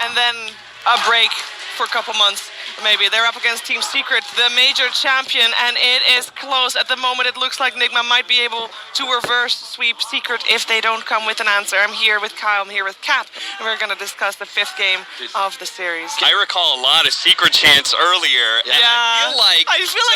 and then a break for a couple months. Maybe they're up against Team Secret, the major champion, and it is close. At the moment, it looks like Nigma might be able to reverse sweep Secret if they don't come with an answer. I'm here with Kyle, I'm here with Kat, and we're going to discuss the 5th game of the series. I recall a lot of Secret chants earlier, and I feel like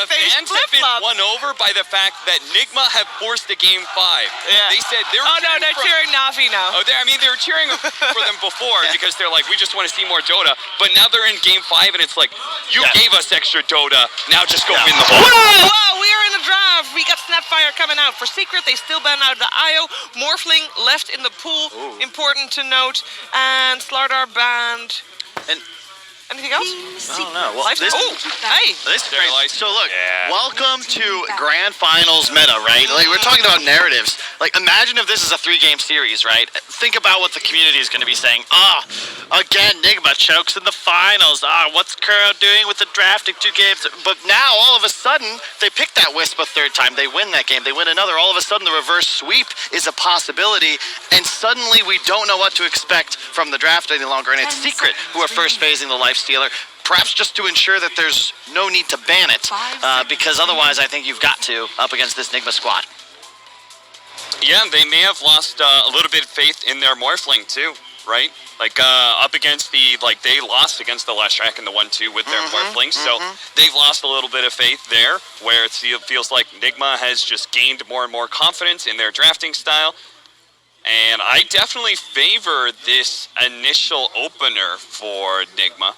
they fans have been won over by the fact that Nigma have forced a Game 5. Yeah. They said they were they're cheering Navi now. Oh, I mean, they were cheering for them before because they're like, we just want to see more Dota. But now they're in Game 5, and it's like, you gave us extra Dota, now just go win the whole thing. Wow, we are in the draft. We got Snapfire coming out. For Secret, they still ban out the IO. Morphling left in the pool, important to note. And Slardar banned. And anything else? I don't know. Well, this is great. So look, welcome to Grand Finals meta, right? Like, we're talking about narratives. Like, imagine if this is a 3-game series, right? Think about what the community is going to be saying. Again, Nigma chokes in the finals. What's Kuro doing with the drafting 2 games? But now, all of a sudden, they pick that Wisp a 3rd time. They win that game. They win another. All of a sudden, the reverse sweep is a possibility. And suddenly, we don't know what to expect from the draft any longer. And it's Secret who are first phasing the Lifestealer. Perhaps just to ensure that there's no need to ban it, because otherwise I think you've got to up against this Nigma squad. Yeah, they may have lost a little bit of faith in their Morphling too, right? Like up against they lost against the Leshrac in the 1-2 with their Morphling, so they've lost a little bit of faith there, where it feels like Nigma has just gained more and more confidence in their drafting style. And I definitely favor this initial opener for Nigma.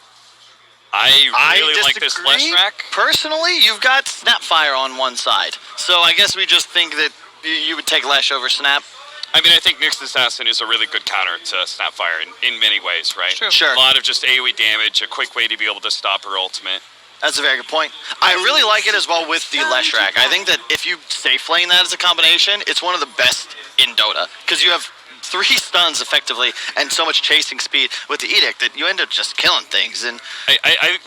I really like this Leshrac. Personally, you've got Snapfire on one side. So I guess we just think that you would take Lesh over Snap. I mean, I think Nyx Assassin is a really good counter to Snapfire in many ways, right? Sure. A lot of just AoE damage, a quick way to be able to stop her ultimate. That's a very good point. I really like it as well with the Leshrac. I think that if you safe lane that as a combination, it's one of the best in Dota. Because you have 3 stuns effectively and so much chasing speed with the Edict that you end up just killing things. And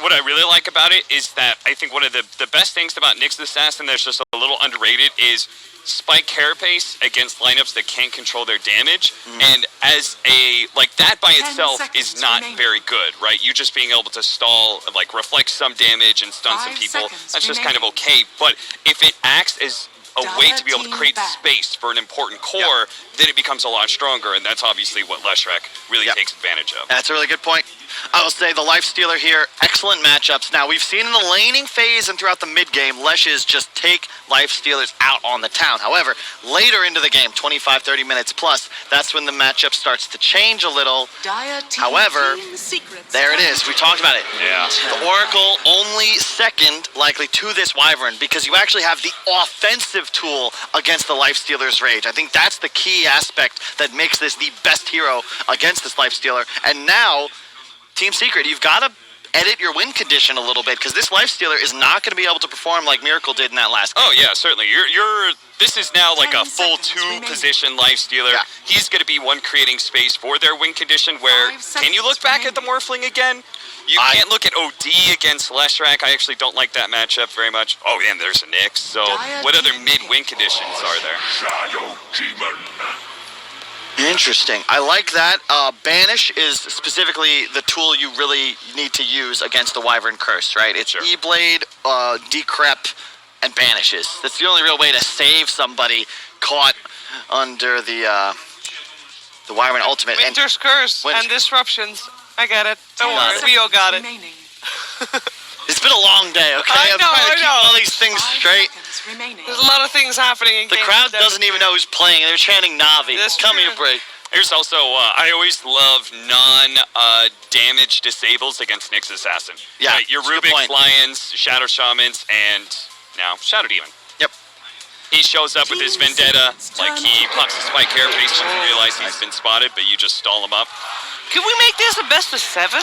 what I really like about it is that I think one of the best things about Nyx Assassin that's just a little underrated is spike carapace against lineups that can't control their damage. And as that by itself is not very good, right? You just being able to stall, like reflect some damage and stun some people, that's just kind of okay. But if it acts as a way to be able to create space for an important core, then it becomes a lot stronger, and that's obviously what Leshrac really takes advantage of. That's a really good point. I will say the Lifestealer here, excellent matchups. Now, we've seen in the laning phase and throughout the mid-game, Leshes just take Lifestealers out on the town. However, later into the game, 25, 30 minutes plus, that's when the matchup starts to change a little. However, there it is. We talked about it. Yeah. The Oracle only second, likely, to this Wyvern, because you actually have the offensive tool against the Lifestealer's Rage. I think that's the key aspect that makes this the best hero against this Lifestealer. And now, Team Secret, you've got to edit your win condition a little bit, because this Lifestealer is not going to be able to perform like Miracle did in that last game. Oh yeah, certainly. This is now like a full 2-position Lifestealer. Yeah. He's going to be one creating space for their win condition where, can you look back at the Morphling again? You can't look at OD against Leshrac. I actually don't like that matchup very much. Oh, and there's a Nyx. So what other mid-win conditions are there? Shadow Demon. Interesting. I like that. Banish is specifically the tool you really need to use against the Wyvern Curse, right? It's E-Blade, Decrep, and Banishes. That's the only real way to save somebody caught under the Wyvern Ultimate. Winter's Curse and Disruptions. I get it. Don't worry. We all got it. It's been a long day, okay? I know. Keep all these things straight. There's a lot of things happening in the crowd doesn't even know who's playing. They're chanting Navi. Come here, break. There's also, I always love non-damage disables against Nyx Assassin. Yeah, right, your Rubik's Lions, Shadow Shamans, and now Shadow Demon. Yep. He shows up with his Vendetta, like he pops a spike carapace when you realize he's been spotted, but you just stall him up. Could we make this a best of 7?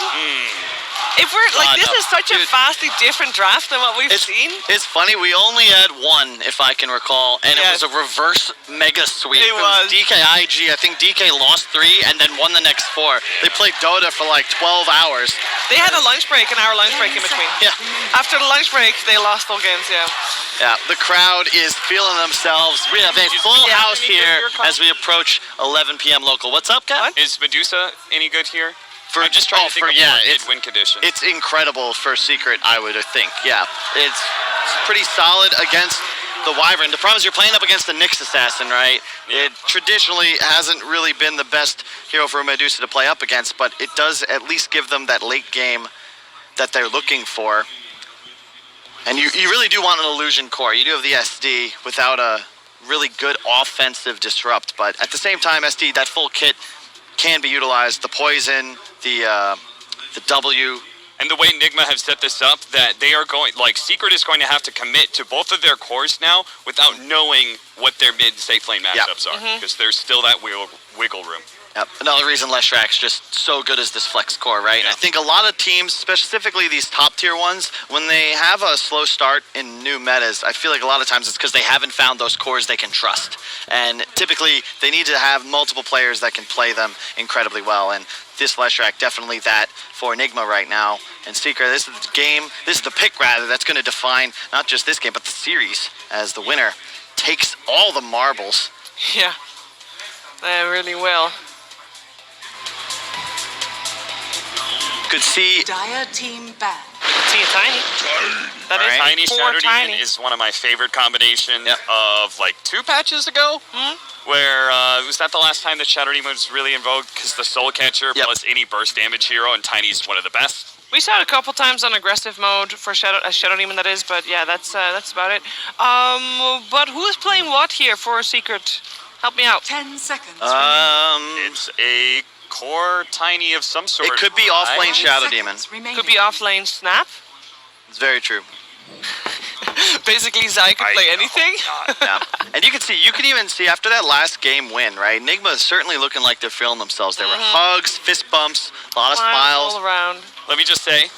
If we're like, this is such a vastly different draft than what we've seen. It's funny, we only had 1, if I can recall, and it was a reverse mega sweep. It was DKIG. I think DK lost 3 and then won the next 4. They played Dota for like 12 hours. They had a lunch break, an hour lunch break in between. Yeah. After the lunch break, they lost all games. Yeah, the crowd is feeling themselves. We have a full house here as we approach 11 p.m. local. What's up, Kat? Is Medusa any good here? I'm just trying to think of more it's win condition. It's incredible for Secret, I would think. Yeah, it's pretty solid against the Wyvern. The problem is you're playing up against the Nyx Assassin, right? It traditionally hasn't really been the best hero for Medusa to play up against, but it does at least give them that late game that they're looking for. And you really do want an illusion core. You do have the SD without a really good offensive disrupt, but at the same time, SD, that full kit can be utilized. The poison, the W. And the way Nigma have set this up, that they are going, like, Secret is going to have to commit to both of their cores now without knowing what their mid-safe lane matchups are, because there's still that wiggle room. Yep. Another reason Leshrak's just so good as this flex core, right? Yeah. I think a lot of teams, specifically these top tier ones, when they have a slow start in new metas, I feel like a lot of times it's because they haven't found those cores they can trust. And typically they need to have multiple players that can play them incredibly well. And this Leshrak definitely that for Nigma right now. And Secret, this is the game, this is the pick rather, that's going to define not just this game, but the series as the winner takes all the marbles. Yeah, they really will. Could see Dire team back. See a Tiny. That is Tiny four Shadow Tiny. Demon is one of my favorite combinations of like 2 patches ago. Where was that the last time that Shadow Demon was really in vogue? Because the Soul Catcher plus any burst damage hero, and Tiny's one of the best. We saw it a couple times on aggressive mode for Shadow Demon, that is, but yeah, that's about it. But who's playing what here for Secret? Help me out. 10 seconds. It's a core Tiny of some sort. It could be off-lane Shadow Demon. Could be off-lane Snap. It's very true. Basically, Zai could play anything. Yeah. And you can even see after that last game win, right? Nigma is certainly looking like they're feeling themselves. There were hugs, fist bumps, a lot of smiles. All around. Let me just say,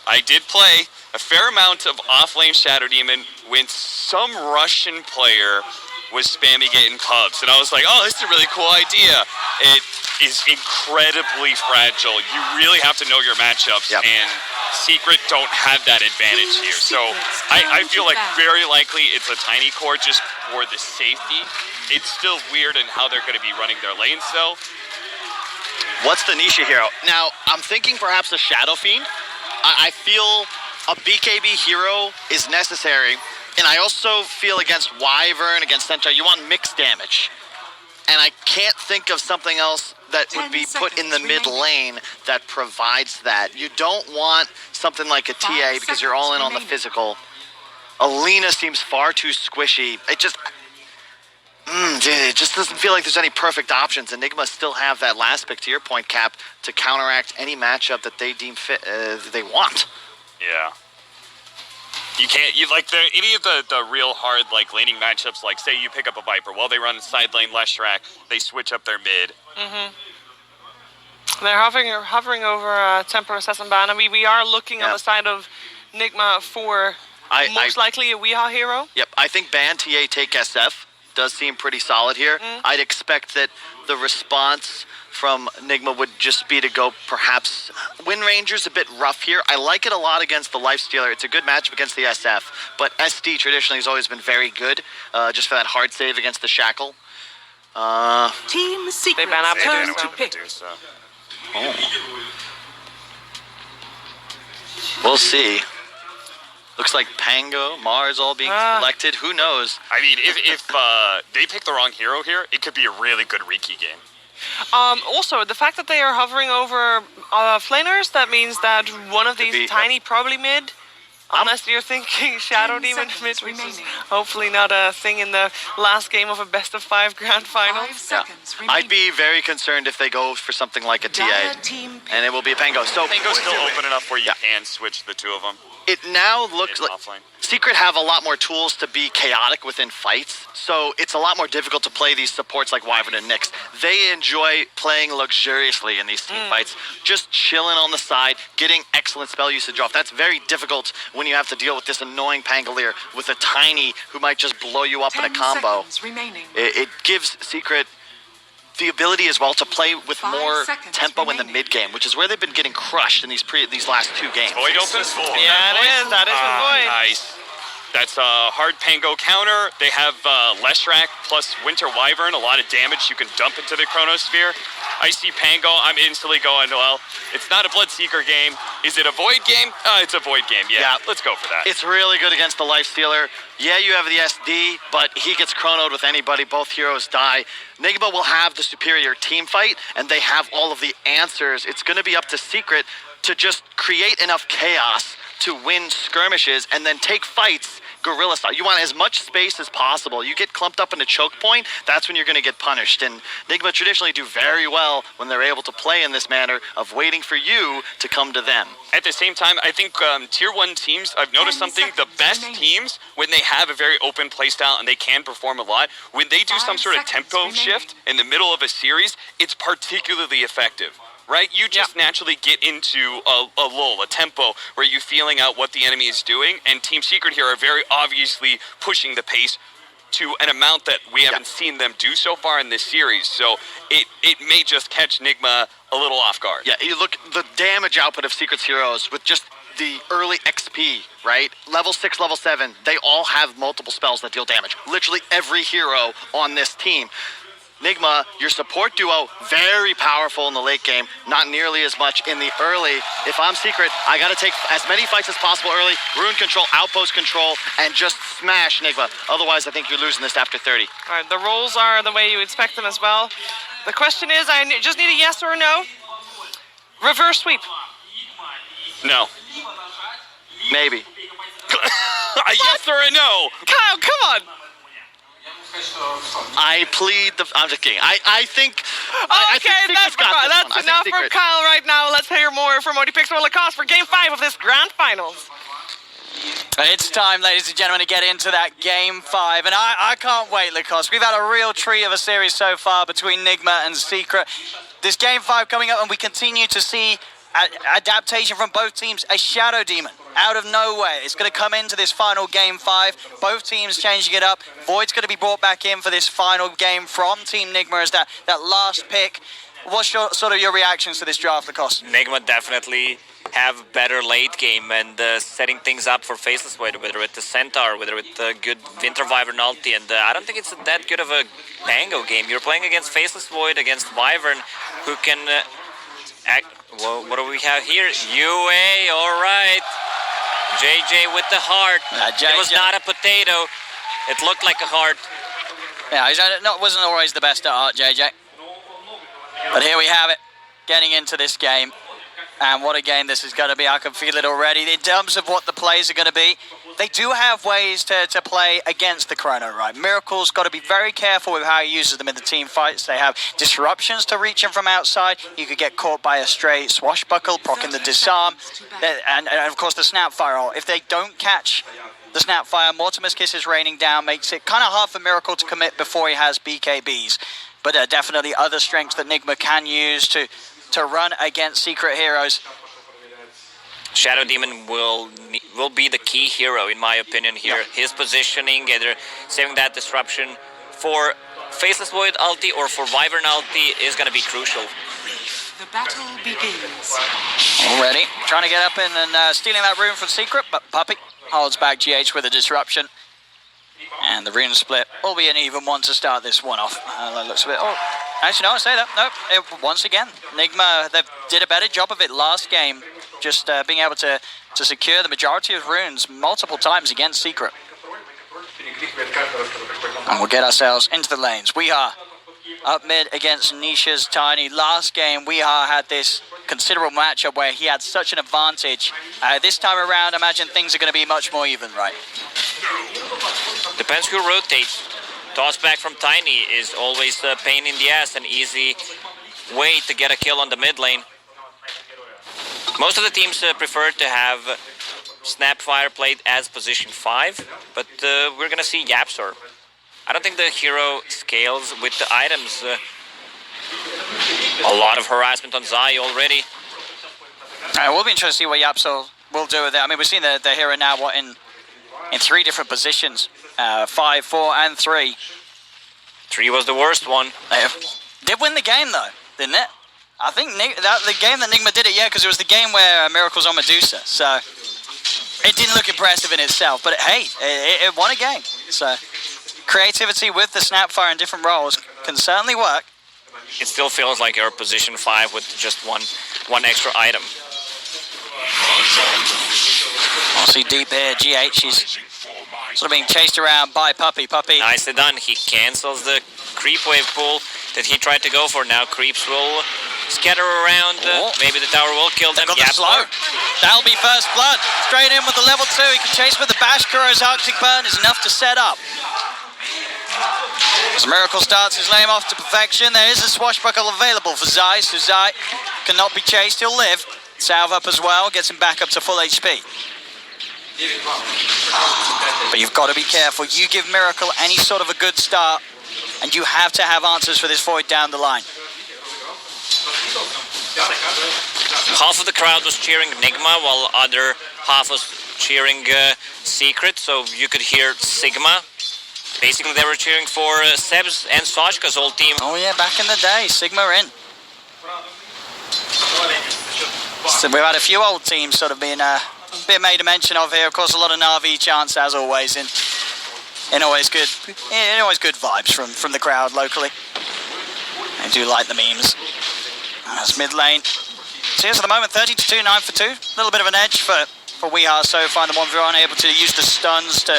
I did play a fair amount of off-lane Shadow Demon when some Russian player was spamming it in pubs, and I was like, oh, this is a really cool idea. It is incredibly fragile. You really have to know your matchups, and Secret don't have that advantage here. So I feel like very likely it's a Tiny core just for the safety. It's still weird in how they're going to be running their lanes, though. What's the niche hero? Now, I'm thinking perhaps a Shadow Fiend. I feel a BKB hero is necessary. And I also feel against Wyvern, against Sentra, you want mixed damage. And I can't think of something else that would be put in the mid lane that provides that. You don't want something like a TA because you're all in on the physical. Alina seems far too squishy. It just doesn't feel like there's any perfect options. Enigma still have that last pick, to your point, Cap, to counteract any matchup that they deem fit, they want. Yeah. You can't, any of the real hard, like, laning matchups, like, say you pick up a Viper, while they run side lane Leshrak, they switch up their mid. They're hovering over Temper Assassin Ban. I mean, we are looking on the side of Nigma for most likely a Weehaw hero. Yep, I think Ban TA take SF does seem pretty solid here. I'd expect that the response from Nigma would just be to go perhaps Wind Ranger's a bit rough here. I like it a lot against the Lifestealer. It's a good matchup against the SF, but SD traditionally has always been very good just for that hard save against the Shackle. Team Secret. They ban up Turn to pick. We'll see. Looks like Pango, Mars all being selected. Who knows? I mean, if they pick the wrong hero here, it could be a really good Riki game. Also, the fact that they are hovering over flaners, that means that one of these Tiny probably mid. Unless you're thinking Shadow Demon mid, which is hopefully not a thing in the last game of a best-of-5 grand finals. I'd be very concerned if they go for something like a TA, and it will be a Pango. So Pango's still open enough where you can switch the two of them. It now looks like Secret have a lot more tools to be chaotic within fights, so it's a lot more difficult to play these supports like Wyvern and Nyx. They enjoy playing luxuriously in these team fights, just chilling on the side, getting excellent spell usage off. That's very difficult when you have to deal with this annoying Pangolier with a Tiny who might just blow you up in a combo. It gives Secret the ability as well to play with more tempo in the mid game, which is where they've been getting crushed in these last 2 games. Void open? Yeah, it is. That is a Void. Nice. That's a hard Pango counter. They have Leshrak plus Winter Wyvern, a lot of damage you can dump into the Chronosphere. I see Pango, I'm instantly going, well, it's not a Bloodseeker game. Is it a Void game? It's a Void game, yeah. Let's go for that. It's really good against the Lifestealer. Yeah, you have the SD, but he gets chronoed with anybody. Both heroes die. Nigma will have the superior team fight, and they have all of the answers. It's going to be up to Secret to just create enough chaos to win skirmishes and then take fights guerrilla style. You want as much space as possible. You get clumped up in a choke point, that's when you're going to get punished. And Nigma traditionally do very well when they're able to play in this manner of waiting for you to come to them. At the same time, I think Tier 1 teams, I've noticed something, the best teams, when they have a very open playstyle and they can perform a lot, when they do some sort of tempo shift in the middle of a series, it's particularly effective. Right? You just naturally get into a lull, a tempo, where you're feeling out what the enemy is doing, and Team Secret here are very obviously pushing the pace to an amount that we haven't seen them do so far in this series. So it may just catch Nigma a little off guard. Yeah, you look the damage output of Secret's heroes with just the early XP, right? Level 6, level 7, they all have multiple spells that deal damage. Literally every hero on this team. Nigma, your support duo, very powerful in the late game, not nearly as much in the early. If I'm Secret, I gotta take as many fights as possible early, rune control, outpost control, and just smash Nigma. Otherwise, I think you're losing this after 30. All right, the roles are the way you expect them as well. The question is, I just need a yes or a no. Reverse sweep. No. Maybe. A yes or a no? Kyle, come on. I plead the... I'm just kidding. I think... Okay, that's enough from Kyle right now. Let's hear more from Odipixel Lacoste for Game 5 of this Grand Finals. It's time, ladies and gentlemen, to get into that Game 5. And I can't wait, Lacoste. We've had a real treat of a series so far between Nigma and Secret. This Game 5 coming up, and we continue to see adaptation from both teams. A Shadow Demon out of nowhere. It's going to come into this final Game 5. Both teams changing it up. Void's going to be brought back in for this final game from Team Nigma as that last pick. What's sort of your reactions to this draft, Lacoste? Nigma definitely have better late game and setting things up for Faceless Void, whether with the Centaur, whether with the good Winter Wyvern ulti, and I don't think it's that good of a Pango game. You're playing against Faceless Void, against Wyvern, who can act... Well, what do we have here? UA, all right. JJ with the heart. It was not a potato. It looked like a heart. Yeah, he wasn't always the best at heart, JJ. But here we have it, getting into this game. And what a game this is going to be. I can feel it already. In terms of what the plays are going to be, they do have ways to play against the Chrono, right? Miracle's got to be very careful with how he uses them in the team fights. They have disruptions to reach him from outside. You could get caught by a straight swashbuckle, proccing the disarm. And of course, the Snapfire. If they don't catch the Snapfire, Mortimer's Kiss is raining down, makes it kind of hard for Miracle to commit before he has BKBs. But definitely other strengths that Nigma can use to run against Secret heroes. Shadow Demon will be the key hero, in my opinion, here. Yeah. His positioning, either saving that disruption for Faceless Void ulti or for Wyvern ulti is going to be crucial. The battle begins. Already trying to get up in and stealing that rune from Secret, but Puppey holds back GH with a disruption. And the rune split will be an even one to start this one off. That looks a bit... Oh, actually, no, I say that. Nope. Once again, Nigma, they did a better job of it last game. Just being able to secure the majority of runes multiple times against Secret. And we'll get ourselves into the lanes. We are up mid against Nisha's Tiny. Last game, we had this considerable matchup where he had such an advantage. This time around, I imagine things are going to be much more even, right? Depends who rotates. Toss back from Tiny is always a pain in the ass, an easy way to get a kill on the mid lane. Most of the teams prefer to have Snapfire played as position 5, but we're going to see Yapsor. I don't think the hero scales with the items. A lot of harassment on Zai already. It will be interesting to see what Yapsor will do with it. I mean, we've seen the hero now, in 3 different positions. 5, 4, and 3. 3 was the worst one. They did win the game, though, didn't it? I think the game that Nigma did it, because it was the game where Miracle's on Medusa. So it didn't look impressive in itself, but hey, it won a game. So creativity with the Snapfire in different roles can certainly work. it still feels like you're position 5 with just one extra item. See deep here, GH is sort of being chased around by Puppey. Puppey. Nicely done. He cancels the creep wave pool that he tried to go for. Now creeps will scatter around. Maybe the tower will kill them. Got the slow. That'll be first blood. Straight in with the level 2. He can chase with the bash. Kuro's Arctic Burn is enough to set up. As Miracle starts his lane off to perfection, there is a swashbuckle available for Zai, so Zai cannot be chased, he'll live. Salve up as well, gets him back up to full HP. But you've got to be careful. You give Miracle any sort of a good start, and you have to have answers for this Void down the line. Half of the crowd was cheering Nigma, while other half was cheering Secret, so you could hear Sigma. Basically, they were cheering for Seb's and Sashka's whole team. Oh yeah, back in the day, Sigma in. So we've had a few old teams sort of being bit made a mention of here. Of course, a lot of Na'Vi chants as always, in always good vibes from the crowd locally. I do like the memes. That's mid lane. So here's at the moment 30-2, 9 for 2. A little bit of an edge for WeHa so far in the 1v1, able to use the stuns to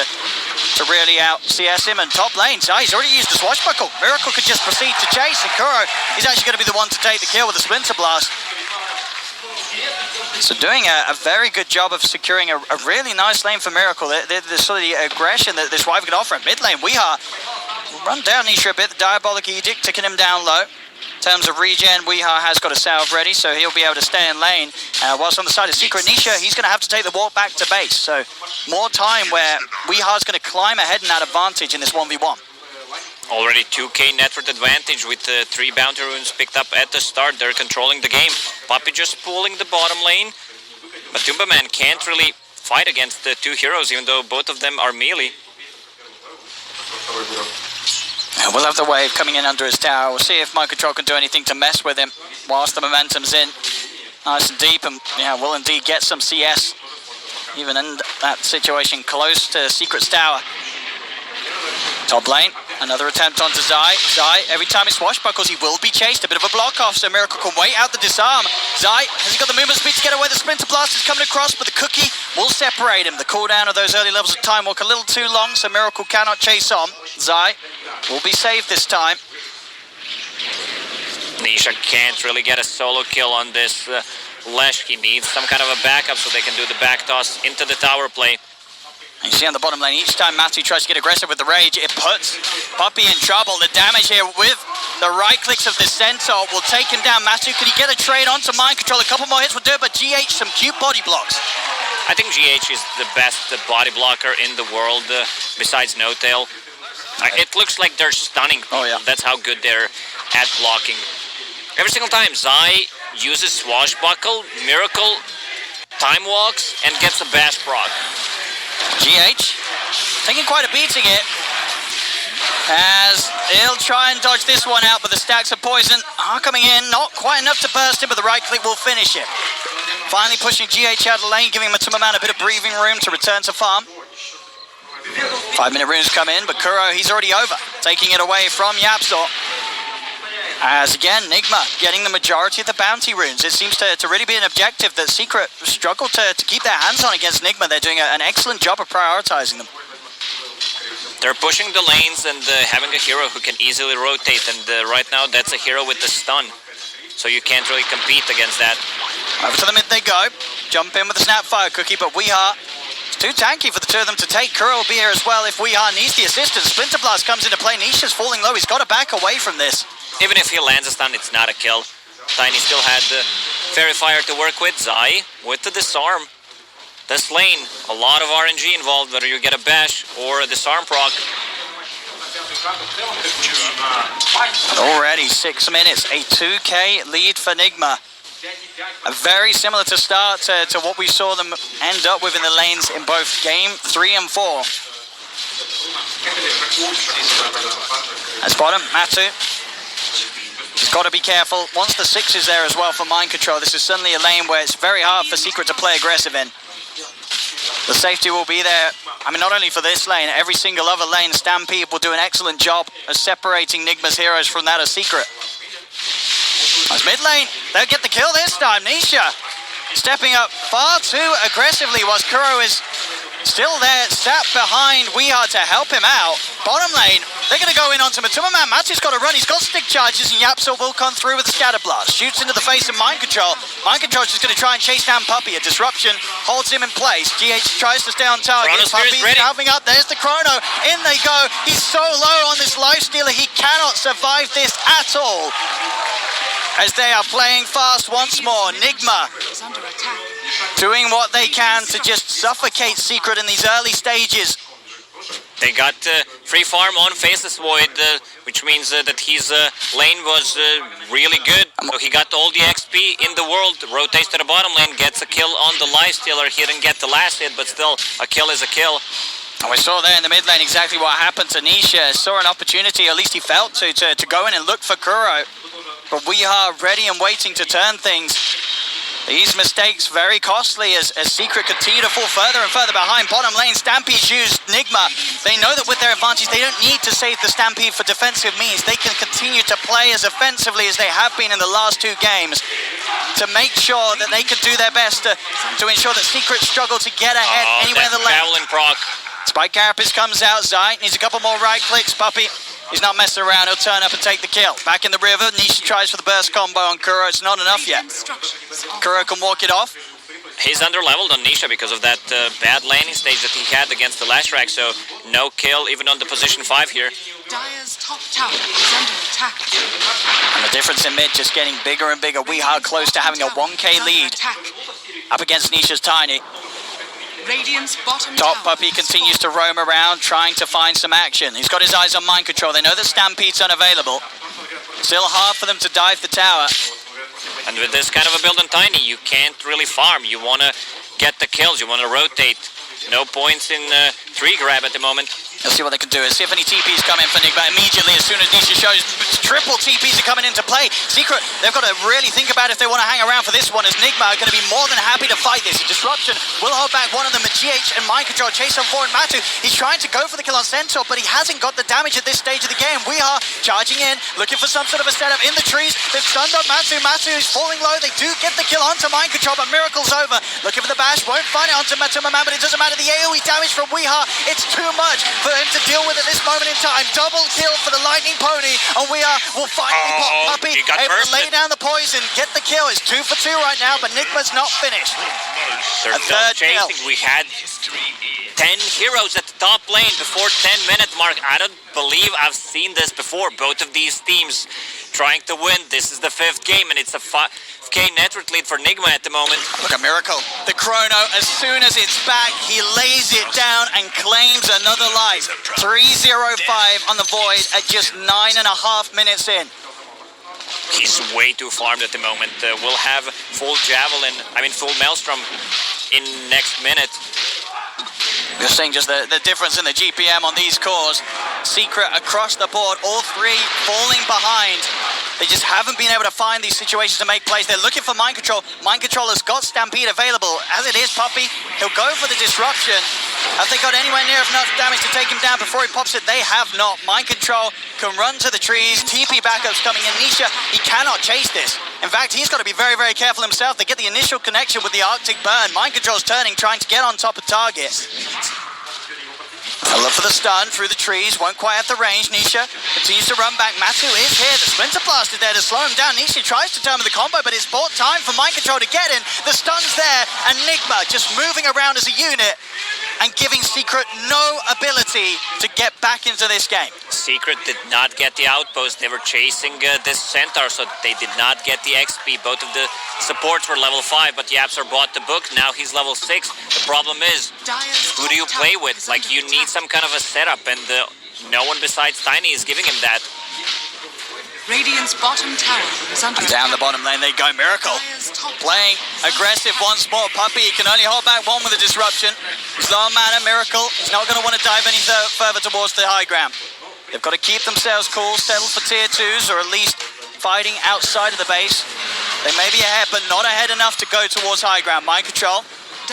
really out CS him. And top lane, so he's already used the swashbuckle. Miracle could just proceed to chase, and Kuro, he's actually going to be the one to take the kill with the Splinter Blast. So doing a very good job of securing a really nice lane for Miracle. The sort of the aggression that this rival can offer him. Mid lane, WeHa will run down Nisha a bit. The Diabolic Edict ticking him down low. In terms of regen, WeHa has got a salve ready, so he'll be able to stay in lane. Whilst on the side of Secret, Nisha, he's going to have to take the walk back to base. So more time where WeHa's going to climb ahead in that advantage in this 1v1. Already 2k network advantage with 3 bounty runes picked up at the start. They're controlling the game. Puppey just pulling the bottom lane. But Tumbaman can't really fight against the 2 heroes, even though both of them are melee. We'll have the wave coming in under his tower. We'll see if Mind Control can do anything to mess with him whilst the momentum's in. Nice and deep, and yeah, will indeed get some CS. Even in that situation close to Secret's tower. Top lane, another attempt onto Zai. Zai, every time he swashbuckles, he will be chased. A bit of a block off, so Miracle can wait out the disarm. Zai, has he got the movement speed to get away? The Splinter Blast is coming across, but the cookie will separate him. The cooldown of those early levels of Time Walk a little too long, so Miracle cannot chase on. Zai will be saved this time. Nisha can't really get a solo kill on this Lesh. He needs some kind of a backup so they can do the back toss into the tower play. You see on the bottom lane, each time Matthew tries to get aggressive with the rage, it puts Puppey in trouble. The damage here with the right clicks of the Centaur will take him down. Matthew, could he get a trade onto Mind Control? A couple more hits will do it, but GH, some cute body blocks. I think GH is the best body blocker in the world, besides No Tail. It looks like they're stunning. Oh yeah. That's how good they're at blocking. Every single time Zai uses Swashbuckle, Miracle time walks and gets a bash proc. GH taking quite a beating it, as he'll try and dodge this one out, but the stacks of poison are coming in, not quite enough to burst him, but the right click will finish it. Finally pushing GH out of the lane, giving him a bit of breathing room to return to farm. 5-minute runes come in, but Kuro, he's already over, taking it away from Yapzor. As again, Nigma getting the majority of the bounty runes. It seems to really be an objective that Secret struggle to keep their hands on against Nigma. They're doing an excellent job of prioritizing them. They're pushing the lanes and having a hero who can easily rotate, and right now that's a hero with the stun. So you can't really compete against that. Over to the mid they go. Jump in with the Snapfire Cookie, but WeHa, it's too tanky for the two of them to take. Kuro will be here as well if WeHa needs the assistance. Splinter Blast comes into play. Nisha's falling low. He's got to back away from this. Even if he lands a stun, it's not a kill. Tiny still had the Fairy Fire to work with. Zai with the disarm. This lane, a lot of RNG involved, whether you get a bash or a disarm proc. Already 6 minutes, a 2k lead for Nigma. Very similar to start to what we saw them end up with in the lanes in both game 3 and 4. As bottom, Matu. He's got to be careful. Once the 6 is there as well for Mind Control, this is suddenly a lane where it's very hard for Secret to play aggressive in. The safety will be there. I mean, not only for this lane, every single other lane, Stampede will do an excellent job of separating Nigma's heroes from that of Secret. As mid lane, they'll get the kill this time. Nisha stepping up far too aggressively whilst Kuro is still there, sat behind Weeha to help him out. Bottom lane, they're going to go in onto Matuma Man. Matu's got to run, he's got stick charges, and Yapsel will come through with a scatter blast. Shoots into the face of Mind Control. Mind Control's just going to try and chase down Puppey. A disruption holds him in place. GH tries to stay on target. Puppey's helping up, there's the chrono. In they go. He's so low on this life stealer, he cannot survive this at all. As they are playing fast once more. Nigma doing what they can to just suffocate Secret in these early stages. They got free farm on Faceless Void, which means that his lane was really good. So he got all the XP in the world, rotates to the bottom lane, gets a kill on the Lifestealer. He didn't get the last hit, but still, a kill is a kill. And we saw there in the mid lane exactly what happened to Nisha. Saw an opportunity, or at least he felt to go in and look for Kuro. But we are ready and waiting to turn things. These mistakes very costly as Secret continue to fall further and further behind. Bottom lane, Stampede's used Nigma. They know that with their advantage, they don't need to save the Stampede for defensive means. They can continue to play as offensively as they have been in the last two games to make sure that they can do their best to ensure that Secret struggle to get ahead anywhere in the lane. Spike Carapace comes out. Zai needs a couple more right clicks. Puppey, he's not messing around. He'll turn up and take the kill. Back in the river, Nisha tries for the burst combo on Kuro. It's not enough yet. Kuro can walk it off. He's under-leveled on Nisha because of that bad laning stage that he had against the last rack, so no kill even on the position 5 here. Dire's top tower is under attack. And the difference in mid just getting bigger and bigger. Weeha close to having a 1k lead up against Nisha's Tiny. Radiant's bottom Top tower Puppey continues to roam around trying to find some action. He's got his eyes on Mind Control. They know that Stampede's unavailable. Still hard for them to dive the tower. And with this kind of a build on Tiny, you can't really farm. You want to get the kills, you want to rotate. No points in tree grab at the moment. Let's see what they can do. Let's see if any TPs come in for Nigma immediately as soon as Nisha shows. Triple TPs are coming into play. Secret, they've got to really think about if they want to hang around for this one, as Nigma are going to be more than happy to fight this. A disruption will hold back one of them, GH and Mind Control chase on forward Matu. He's trying to go for the kill on Centaur, but he hasn't got the damage at this stage of the game. We are charging in, looking for some sort of a setup in the trees. They've stunned up Matu. Matu is falling low. They do get the kill onto Mind Control, but Miracle's over. Looking for the bash, won't find it onto Matuma Man, but it doesn't matter. The AoE damage from Weeha, it's too much for him to deal with at this moment in time. Double kill for the Lightning Pony, and Weeha will finally pop Puppey, able to lay down the poison, get the kill. It's 2 for 2 right now, but Nigma's not finished. They're third kill. We had 10 heroes at the top lane before 10-minute mark. I don't believe I've seen this before. Both of these teams trying to win. This is the 5th game, and it's a 5k network lead for Nigma at the moment. Look at Miracle. The chrono, as soon as it's back, he lays it down and claims another life. 3-0-5 on the Void at just 9.5 minutes in. He's way too farmed at the moment. We'll have full Maelstrom in next minute. You're seeing just the difference in the GPM on these cores. Secret across the board, all three falling behind. They just haven't been able to find these situations to make plays. They're looking for Mind Control. Mind Control has got Stampede available. As it is, Puppey, he'll go for the disruption. Have they got anywhere near enough damage to take him down before he pops it? They have not. Mind Control can run to the trees. TP backups coming in. Nisha, he cannot chase this. In fact, he's got to be very, very careful himself. They get the initial connection with the Arctic Burn. Mind Control's turning, trying to get on top of target. A look for the stun through the trees, won't quite have the range. Nisha continues to run back. Matu is here. The Splinter Blast is there to slow him down. Nisha tries to turn with the combo, but it's bought time for Mind Control to get in. The stun's there, and Nigma just moving around as a unit and giving Secret no ability to get back into this game. Secret did not get the outpost. They were chasing this Centaur, so they did not get the XP. Both of the supports were level 5, but Yapsar bought the book. Now he's level 6. The problem is, who do you play with? Like, you need some kind of a setup, and no one besides Tiny is giving him that. Radiant's bottom tower is under attack. Down the bottom lane they go. Miracle playing aggressive once more. Puppey, he can only hold back one with a disruption. He's low on mana. Miracle, he's not going to want to dive any further towards the high ground. They've got to keep themselves cool, settle for tier 2s, or at least fighting outside of the base. They may be ahead, but not ahead enough to go towards high ground. Mind Control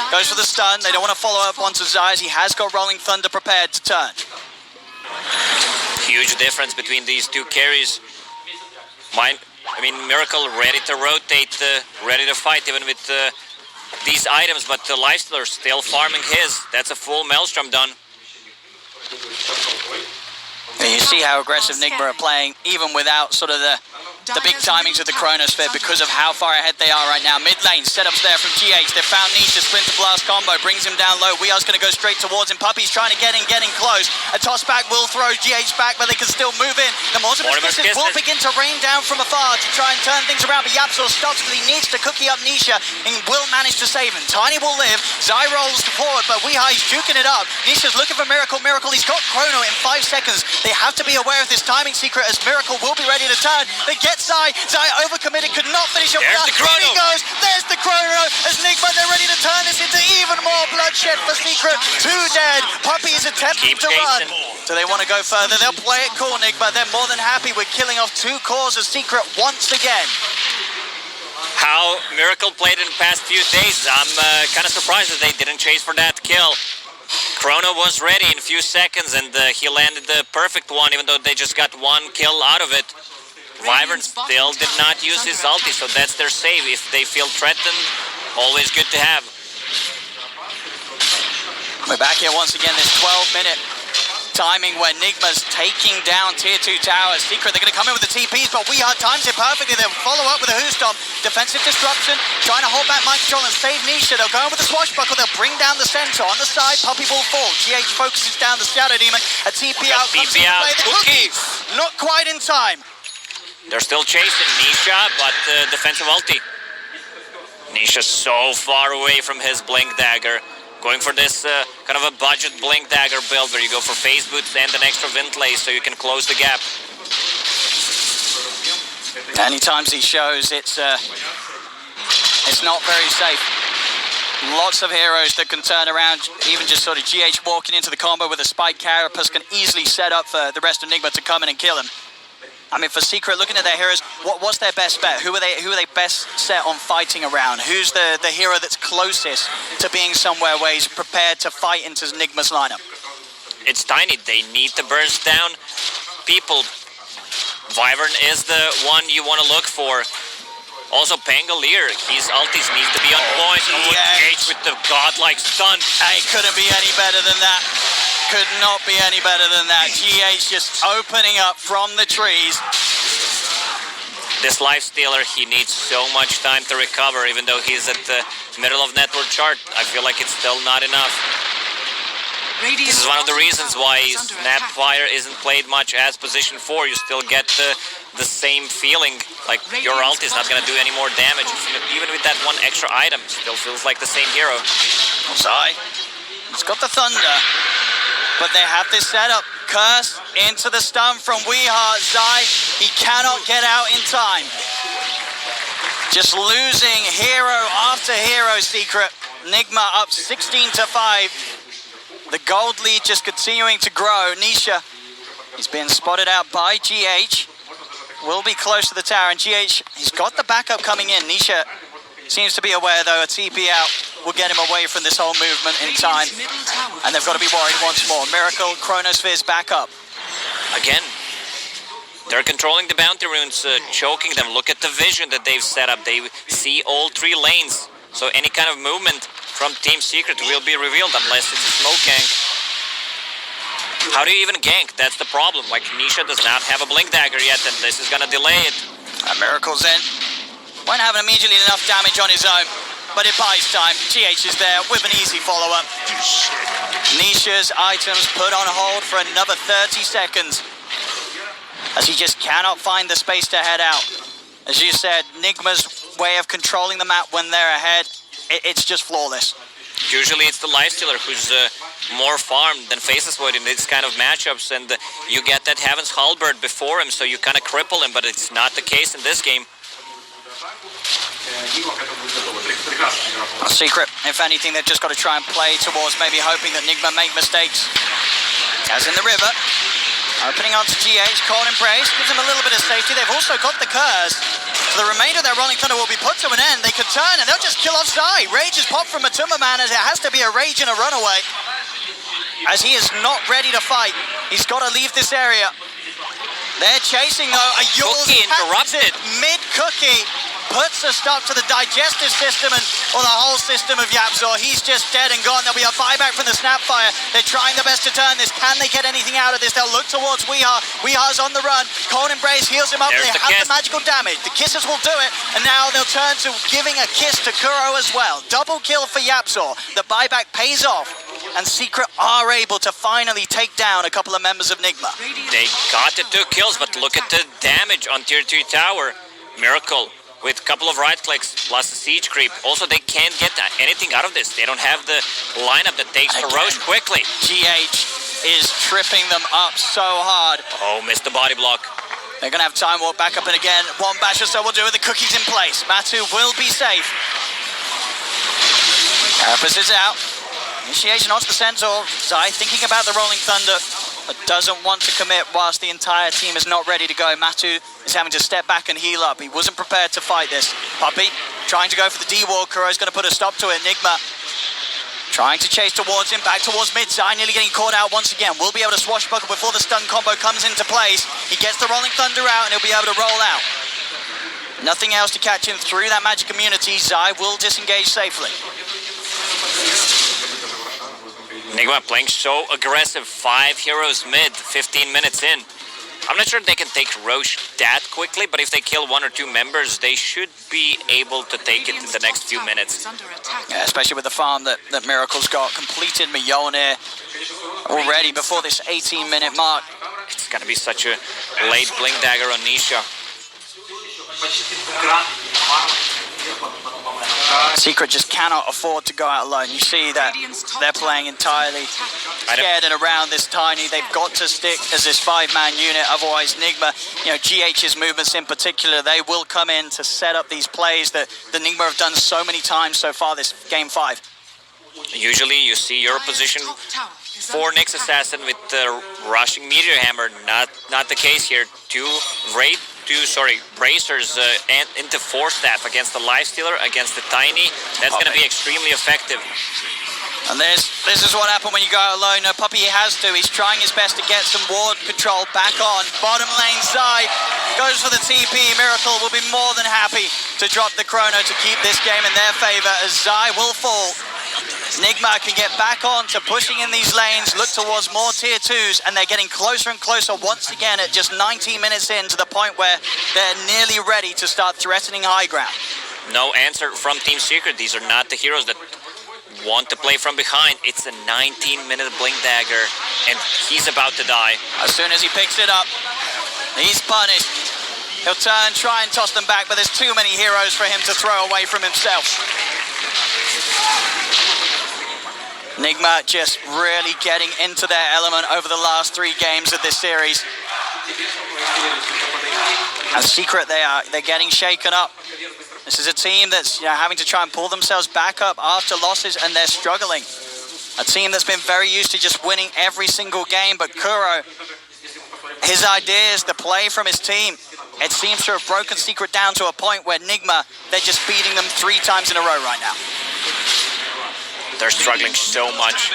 goes for the stun. They don't want to follow up onto Zai. He has got Rolling Thunder prepared to turn. Huge difference between these two carries. I mean, Miracle ready to rotate, ready to fight even with these items, but the Lifestealer still farming his. That's a full Maelstrom done. And you see how aggressive Nigma are playing, even without sort of the big timings of the Chronosphere because of how far ahead they are right now. Mid lane, setups there from GH. They found Nisha, Splinter Blast combo, brings him down low. We Are's going to go straight towards him. Puppy's trying to get in, getting close. A toss back will throw GH back, but they can still move in. The Mortimer's Kisses will begin to rain down from afar to try and turn things around, but Yapzor stops, but he needs to cookie up Nisha and will manage to save him. Tiny will live. Zai rolls forward, but Weehi's juking it up. Nisha's looking for Miracle. Miracle, he's got Chrono in 5 seconds. They have to be aware of this timing secret as Miracle will be ready to turn. They get Zai. Zai overcommitted, could not finish up. There's the Chrono. He goes. There's the Chrono as Nigma, they're ready to turn this into even more bloodshed for Secret. 2 dead. Puppy is attempting to run. Do they want to go further? They'll play it cool, Nigma. They're more than happy with killing off 2 cores of Secret once again. How Miracle played in the past few days, I'm kind of surprised that they didn't chase for that kill. Chrono was ready in a few seconds and he landed the perfect one, even though they just got 1 kill out of it. Wyvern still did not use his ulti, so that's their save. If they feel threatened, always good to have. We're back here once again, this 12-minute timing where Nigma's taking down tier 2 towers. Secret, they're going to come in with the TPs, but Weehi times it perfectly. They'll follow up with a Who-Stomp. Defensive disruption, trying to hold back Mind Control and save Nisha. They'll go in with the Swashbuckle. They'll bring down the center. On the side, Puppy will fall. GH focuses down the Shadow Demon. A TP out comes into play. The Cookie, not quite in time. They're still chasing Nisha, but defensive ulti. Nisha so far away from his Blink Dagger. Going for this kind of a budget Blink Dagger build where you go for phase boots and an extra Ventlay so you can close the gap. Anytime he shows, it's not very safe. Lots of heroes that can turn around. Even just sort of GH walking into the combo with a Spike Carapace can easily set up for the rest of Nigma to come in and kill him. I mean, for Secret, looking at their heroes, what's their best bet? Who are they best set on fighting around? Who's the hero that's closest to being somewhere where he's prepared to fight into Nigma's lineup? It's Tiny. They need to burst down people. Wyvern is the one you want to look for. Also, Pangolier, his ultis needs to be on point. Engage with the godlike stun. It couldn't be any better than that. Could not be any better than that. GH just opening up from the trees. This Lifestealer, he needs so much time to recover, even though he's at the middle of network chart. I feel like it's still not enough. This is one of the reasons why Snapfire isn't played much as position 4. You still get the same feeling, like your ult is not going to do any more damage. Even with that 1 extra item, still feels like the same hero. Zai, he's got the Thunder, but they have this setup. Curse into the stun from Weehi. Zai, he cannot get out in time. Just losing hero after hero, Secret. Nigma up 16-5. The gold lead just continuing to grow. Nisha, he's been spotted out by GH. Will be close to the tower, and GH, he's got the backup coming in. Nisha seems to be aware, though, a TP out will get him away from this whole movement in time. And they've got to be worried once more. Miracle, Chronosphere's back up. Again, they're controlling the bounty runes, choking them. Look at the vision that they've set up. They see all 3 lanes. So any kind of movement from Team Secret will be revealed unless it's a smoke gank. How do you even gank? That's the problem. Like, Nisha does not have a Blink Dagger yet, and this is gonna delay it. Miracle's in. Won't have immediately enough damage on his own, but it buys time. GH is there with an easy follow-up. Nisha's items put on hold for another 30 seconds as he just cannot find the space to head out. As you said, Nigma's way of controlling the map when they're ahead, it's just flawless. Usually it's the Lifestealer who's more farmed than Faceless Void in this kind of matchups, and you get that Heaven's Halberd before him, so you kind of cripple him, but it's not the case in this game. Secret, if anything, they've just got to try and play towards maybe hoping that Nigma make mistakes. As in the river, opening onto GH, Cold Embrace, gives him a little bit of safety. They've also got the Curse. So the remainder of their Rolling Thunder will be put to an end. They could turn and they'll just kill off Zai. Rage is popped from Matuma Man as it has to be a Rage and a runaway. As he is not ready to fight. He's got to leave this area. They're chasing though. A Cookie interrupted. Mid-Cookie puts a stop to the digestive system or the whole system of Yapzor. He's just dead and gone. There'll be a buyback from the Snapfire. They're trying their best to turn this. Can they get anything out of this? They'll look towards Weehaw. Weehaw's on the run. Cold Embrace heals him up. There's They the have kiss. the magical damage. The kisses will do it. And now they'll turn to giving a kiss to Kuro as well. Double kill for Yapzor. The buyback pays off. And Secret are able to finally take down a couple of members of Nigma. They got the 2 kills, but look at the damage on tier 2 tower. Miracle with a couple of right clicks plus the siege creep. Also, they can't get anything out of this. They don't have the lineup that takes the Roche quickly. GH is tripping them up so hard. Oh, missed the body block. They're going to have time walk back up and again. One bash or so will do with the cookies in place. Matu will be safe. Carapace is out. Initiation onto the Centaur. Zai thinking about the Rolling Thunder, but doesn't want to commit whilst the entire team is not ready to go. Matu is having to step back and heal up. He wasn't prepared to fight this. Puppy trying to go for the D-Wall. Kuro's going to put a stop to it. Nigma trying to chase towards him, back towards mid. Zai nearly getting caught out once again. Will be able to swashbuckle before the stun combo comes into place. He gets the Rolling Thunder out and he'll be able to roll out. Nothing else to catch him through that magic immunity. Zai will disengage safely. Nigma playing so aggressive. 5 heroes mid, 15 minutes in. I'm not sure they can take Roche that quickly, but if they kill 1 or 2 members, they should be able to take it in the next few minutes. Yeah, especially with the farm that Miracle's got. Completed Mjolnir already before this 18-minute mark. It's gonna be such a late blink dagger on Nisha. Secret just cannot afford to go out alone. You see that they're playing entirely scared and around this tiny. They've got to stick as this 5-man unit. Otherwise, Nigma, GH's movements in particular, they will come in to set up these plays that the Nigma have done so many times so far this game 5. Usually you see your position for Nyx Assassin with the rushing Meteor Hammer. Not the case here. Two bracers and into 4 staff against the Lifestealer, against the Tiny. That's going to be extremely effective. And this is what happened when you go out alone. No, Puppy has to. He's trying his best to get some ward control back on. Bottom lane side goes for the TP. Miracle will be more than happy to drop the chrono to keep this game in their favor as Zai will fall. Nigma can get back on to pushing in these lanes, look towards more tier 2s, and they're getting closer and closer once again at just 19 minutes in, to the point where they're nearly ready to start threatening high ground. No answer from Team Secret. These are not the heroes that want to play from behind. It's a 19-minute blink dagger, and he's about to die. As soon as he picks it up, he's punished. He'll turn, try and toss them back, but there's too many heroes for him to throw away from himself. Nigma just really getting into their element over the last 3 games of this series. And Secret, they're getting shaken up. This is a team that's having to try and pull themselves back up after losses, and they're struggling. A team that's been very used to just winning every single game, but Kuro, his ideas, the play from his team, it seems to have broken Secret down to a point where Nigma, they're just beating them 3 times in a row right now. They're struggling so much.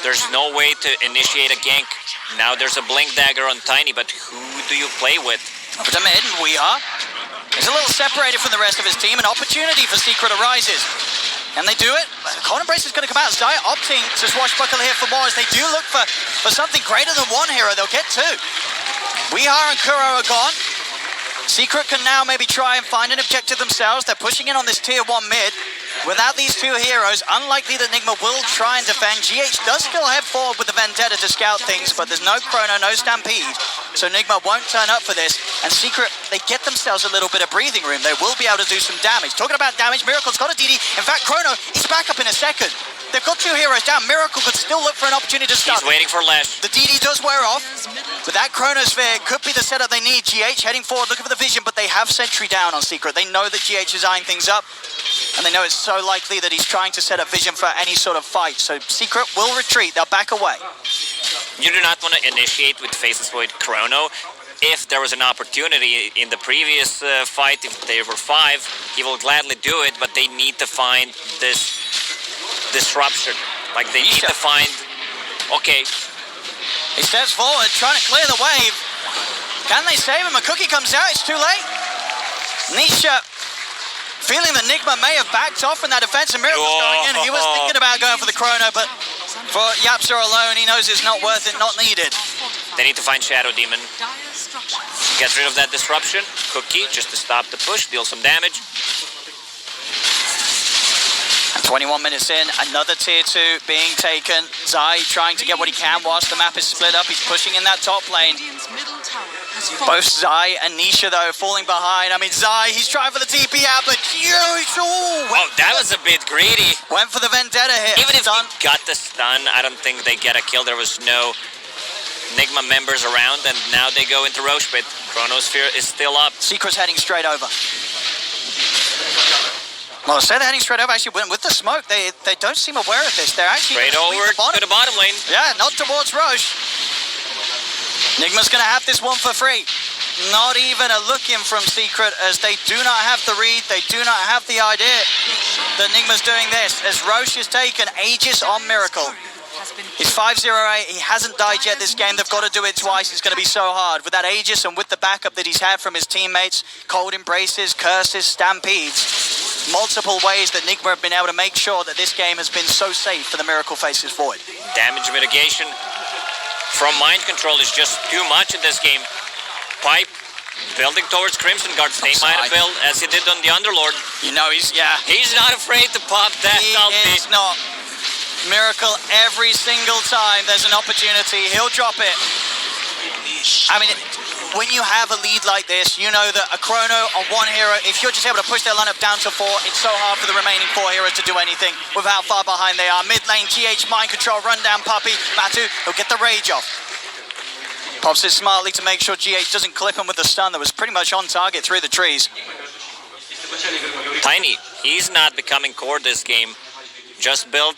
There's no way to initiate a gank. Now there's a blink dagger on Tiny, but who do you play with? Over to mid, we are. He's a little separated from the rest of his team. An opportunity for Secret arises. Can they do it? Cold Embrace is going to come out. Zai opting to swashbuckle here for more as they do look for something greater than 1 hero. They'll get 2. Weehaw and Kuro are gone. Secret can now maybe try and find an objective themselves. They're pushing in on this tier 1 mid. Without these 2 heroes, unlikely that Nigma will try and defend. GH does still head forward with the Vendetta to scout things, but there's no Chrono, no Stampede. So Nigma won't turn up for this. And Secret, they get themselves a little bit of breathing room. They will be able to do some damage. Talking about damage, Miracle's got a DD. In fact, Chrono is back up in a second. They've got 2 heroes down. Miracle could still look for an opportunity to start. He's waiting for Lash. The DD does wear off. But that Chronosphere could be the setup they need. GH heading forward, looking for the vision, but they have Sentry down on Secret. They know that GH is eyeing things up, and they know it's so likely that he's trying to set up vision for any sort of fight. So Secret will retreat. They'll back away. You do not want to initiate with Faceless Void Chrono. If there was an opportunity in the previous fight, if they were 5, he will gladly do it, but they need to find this disruption. Like, they need to find... Okay. He steps forward, trying to clear the wave. Can they save him? A cookie comes out, it's too late. Nisha feeling that Nigma may have backed off when that defensive Miracle's going in. He was thinking about going for the chrono, but for Yapsa alone, he knows it's not worth it, not needed. They need to find Shadow Demon. Get rid of that disruption. Cookie, just to stop the push, deal some damage. And 21 minutes in, another tier 2 being taken. Zai trying to get what he can whilst the map is split up. He's pushing in that top lane. Both Zai and Nisha, though, falling behind. I mean, Zai, he's trying for the TP out, but That was a bit greedy. Went for the Vendetta hit. Even if he got the stun, I don't think they get a kill. There was no Nigma members around, and now they go into Roche Pit. Chronosphere is still up. Secret's heading straight over. Well, say they're heading straight over. Actually, with the smoke, they don't seem aware of this. They're actually straight over to the bottom lane. Yeah, not towards Roche. Nigma's going to have this one for free. Not even a look in from Secret, as they do not have the read. They do not have the idea that Nigma's doing this, as Roche has taken Aegis on Miracle. He's 5-0-8, he hasn't died yet this game. They've got to do it twice. It's going to be so hard. With that Aegis and with the backup that he's had from his teammates, cold embraces, curses, stampedes, multiple ways that Nigma have been able to make sure that this game has been so safe for the Miracle faces forward. Damage mitigation from Mind Control is just too much in this game. Pipe building towards Crimson Guards. They might have built as he did on the Underlord. You know, he's not afraid to pop that ulti. He is not. Miracle, every single time there's an opportunity, he'll drop it. I mean, when you have a lead like this, you know that a chrono on one hero, if you're just able to push their lineup down to 4, it's so hard for the remaining 4 heroes to do anything with how far behind they are. Mid lane, GH, Mind Control, run down Puppey. Matu, he'll get the rage off. Pops it smartly to make sure GH doesn't clip him with the stun that was pretty much on target through the trees. Tiny, he's not becoming core this game. Just built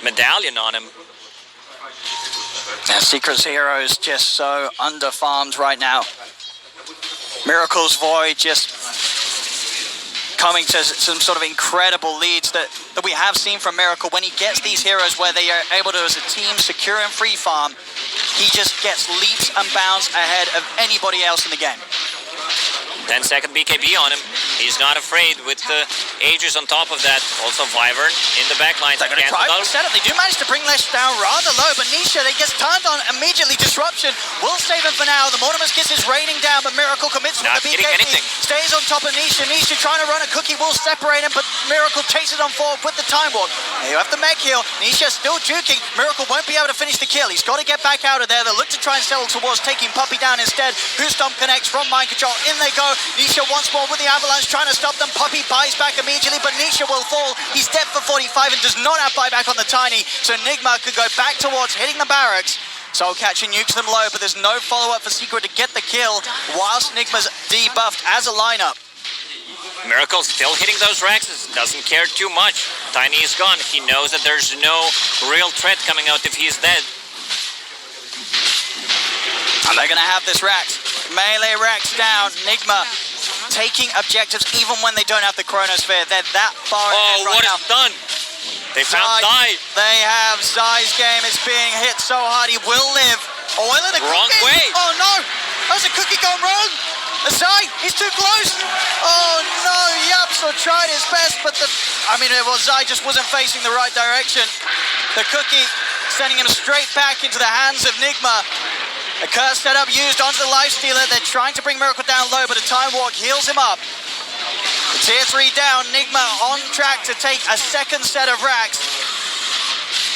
Medallion on him. Yeah, Secret's hero is just so under-farmed right now. Miracle's Void just coming to some sort of incredible leads that we have seen from Miracle. When he gets these heroes where they are able to, as a team, secure and free farm, he just gets leaps and bounds ahead of anybody else in the game. 10-second BKB on him. He's not afraid with the Aegis on top of that. Also Wyvern in the backline. They're going to try the setup. They do manage to bring Lesh down rather low, but Nisha, they gets turned on immediately. Disruption will save him for now. The Mortimer's Kiss is raining down, but Miracle commits with the BKB. Stays on top of Nisha. Nisha trying to run a cookie will separate him, but Miracle chases on forward with the time walk. Now you have the mech heal. Nisha still juking. Miracle won't be able to finish the kill. He's got to get back out of there. They'll look to try and settle towards taking Puppey down instead. Who Stomp connects from Mind Control. In they go. Nisha once more with the avalanche trying to stop them. Puppey buys back immediately, but Nisha will fall. He's dead for 45 and does not have buyback on the Tiny, so Nigma could go back towards hitting the barracks. Soul Catcher nukes them low, but there's no follow-up for Secret to get the kill whilst Nigma's debuffed as a lineup. Miracle still hitting those Raxes, doesn't care too much. Tiny is gone. He knows that there's no real threat coming out if he's dead. And they're going to have this Rax. Melee Rax down. Nigma taking objectives even when they don't have the Chronosphere. They're that far ahead right now. What a stun! They found Zai. They have Zai's game. It's being hit so hard. He will live. Oil of the wrong cookie. way. Oh no! That's a cookie gone wrong. Zai, he's too close. Oh no! Yapsa tried his best, but Zai just wasn't facing the right direction. The cookie sending him straight back into the hands of Nigma. A curse setup used onto the Lifestealer. They're trying to bring Miracle down low, but a Time Walk heals him up. Tier 3 down, Nigma on track to take a second set of racks.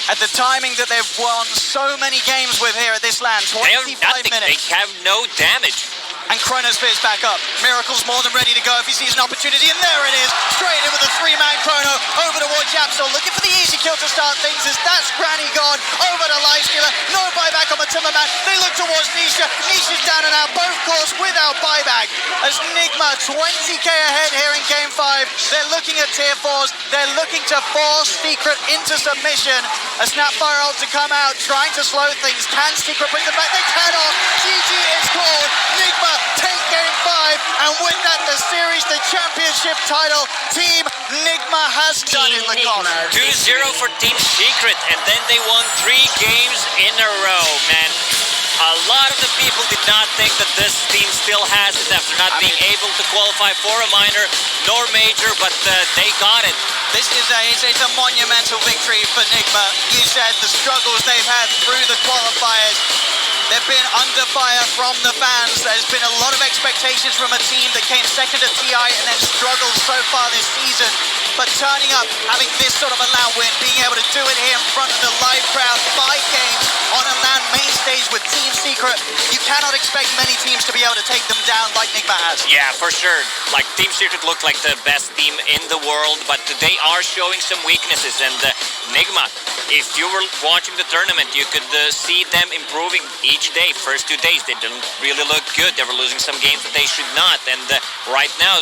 At the timing that they've won so many games with here at this land, 25 minutes. They have no damage. And Chronosphere's back up. Miracle's more than ready to go if he sees an opportunity, and there it is. Straight in with a 3-man Chrono over towards Yapso, looking for the easy kill to start things as that's Granny gone. Over to Lifestealer, no buyback on the Timmerman. They look towards Nisha. Nisha's down and out, both course without buyback. As Nigma 20k ahead here in game 5. They're looking at tier 4s. They're looking to force Secret into submission. A Snapfire ult to come out, trying to slow things. Can Secret bring them back? They cannot. GG is called. Nigma take game 5, and with that the series, the championship title. Team Nigma has done it, Lacoste. 2-0 for Team Secret, and then they won 3 games in a row, man. A lot of the people did not think that this team still has it after not being able to qualify for a minor nor major, but they got it. This is it's a monumental victory for Nigma. You said the struggles they've had through the qualifiers. They've been under fire from the fans. There's been a lot of expectations from a team that came second at TI and then struggled so far this season. But turning up, having this sort of a LAN win, being able to do it here in front of the live crowd, 5 games on a LAN main stage with Team Secret, you cannot expect many teams to be able to take them down like Nigma has. Yeah, for sure. Like, Team Secret looked like the best team in the world, but they are showing some weaknesses. And Nigma, if you were watching the tournament, you could see them improving each day. First 2 days, they didn't really look good. They were losing some games that they should not. And right now,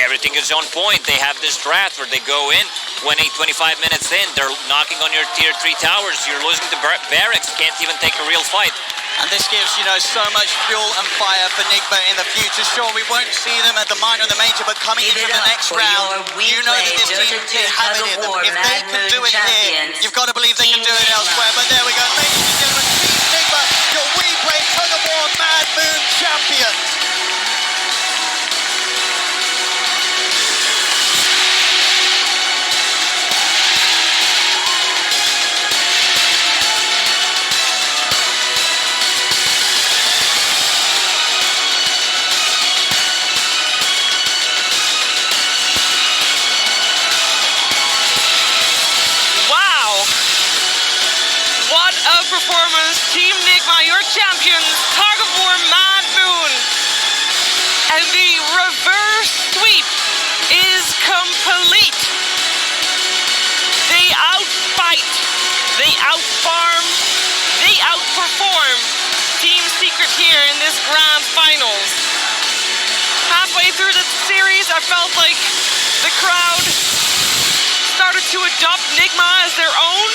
everything is on point. They have this draft where they go in, 25 minutes in, they're knocking on your tier 3 towers. You're losing the barracks, can't even take a real fight. And this gives, you know, so much fuel and fire for Nigma in the future. Sure, we won't see them at the minor and the major, but coming into the next round, you know that this team can have it in them. If they can do it here, you've got to believe they can do it elsewhere. But there we go, ladies and gentlemen, Team Nigma, your WePlay Tug of War Mad Moon champion. Performance, Team Nigma, your champions, Tug of War Mad Moon. And the reverse sweep is complete. They outfight, they outfarm, they outperform Team Secret here in this grand finals. Halfway through the series, I felt like the crowd started to adopt Nigma as their own.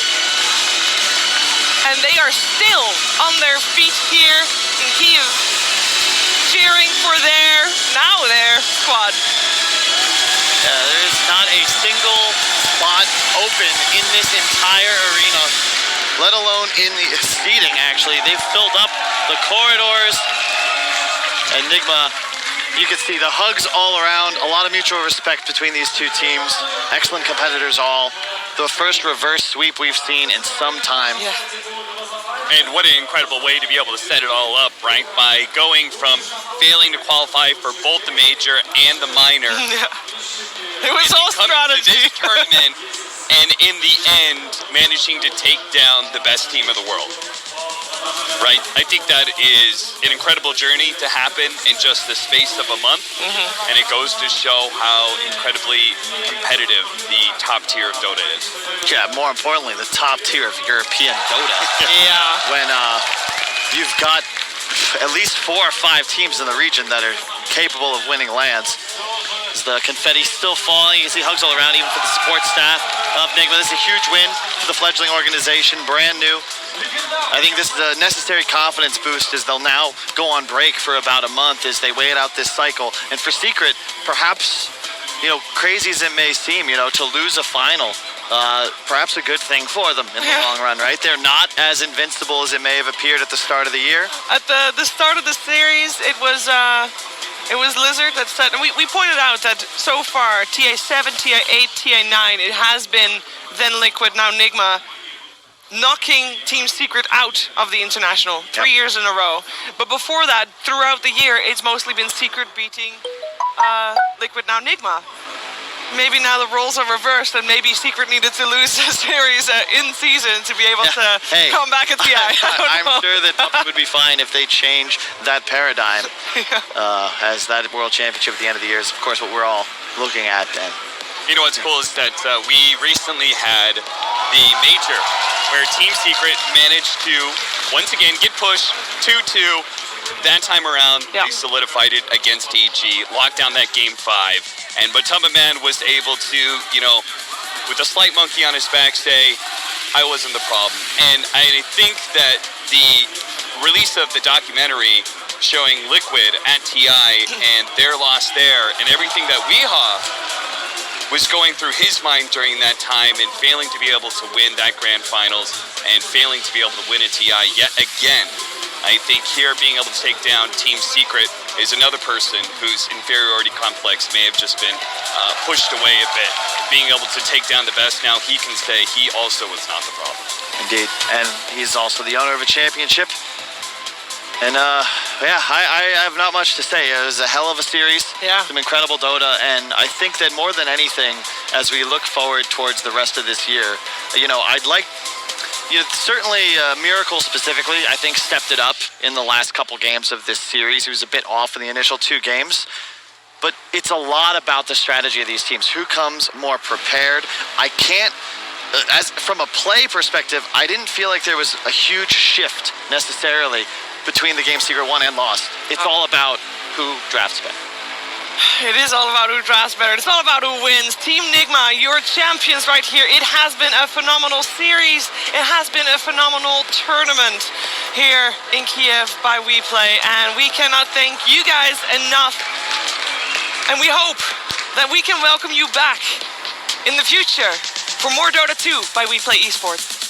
And they are still on their feet here in Kyiv, cheering for their squad. Yeah, there is not a single spot open in this entire arena, let alone in the seating, actually. They've filled up the corridors. And Nigma, you can see the hugs all around, a lot of mutual respect between these two teams. Excellent competitors all. The first reverse sweep we've seen in some time. Yeah. And what an incredible way to be able to set it all up, right? By going from failing to qualify for both the major and the minor. Yeah. It was all strategy. To this tournament, and in the end, managing to take down the best team of the world. Right? I think that is an incredible journey to happen in just the space of a month. And it goes to show how incredibly competitive the top tier of Dota is. Yeah, more importantly, the top tier of European Dota. Yeah. When you've got at least 4 or 5 teams in the region that are capable of winning LANs. Is the confetti still falling? You see hugs all around, even for the support staff of Nigma. This is a huge win for the fledgling organization, brand new. I think this is a necessary confidence boost as they'll now go on break for about a month as they wait out this cycle. And for Secret, perhaps, you know, crazy as it may seem, you know, to lose a final, perhaps a good thing for them in the long run, right? They're not as invincible as it may have appeared at the start of the year. At the start of the series, it was Lizard that said, and we pointed out that so far, TA7, TA8, TA9, it has been then Liquid, now Nigma, knocking Team Secret out of the International 3 years in a row. But before that, throughout the year, it's mostly been Secret beating Liquid, now Nigma. Maybe now the roles are reversed, and maybe Secret needed to lose a series in season to be able to come back at TI. I'm sure that would be fine if they change that paradigm, as that World Championship at the end of the year is, of course, what we're all looking at. And you know what's cool is that we recently had the major where Team Secret managed to once again get pushed 2-2. That time around, they solidified it against EG, locked down that game 5, and Matamba Man was able to, you know, with a slight monkey on his back, say, I wasn't the problem. And I think that the release of the documentary showing Liquid at TI and their loss there, and everything that Weehaw was going through his mind during that time and failing to be able to win that grand finals and failing to be able to win a TI yet again. I think here being able to take down Team Secret is another person whose inferiority complex may have just been pushed away a bit. Being able to take down the best, now he can say he also was not the problem. Indeed, and he's also the owner of a championship. And yeah, I have not much to say. It was a hell of a series. Yeah. Some incredible Dota, and I think that more than anything, as we look forward towards the rest of this year, you know, I'd like, you know, certainly Miracle specifically, I think stepped it up in the last couple games of this series. He was a bit off in the initial 2 games. But it's a lot about the strategy of these teams. Who comes more prepared? I can't, as from a play perspective, I didn't feel like there was a huge shift necessarily between the game Secret won and lost. It's all about who drafts better. It is all about who drafts better. It's all about who wins. Team Nigma, your champions right here. It has been a phenomenal series. It has been a phenomenal tournament here in Kiev by WePlay, and we cannot thank you guys enough. And we hope that we can welcome you back in the future for more Dota 2 by WePlay Esports.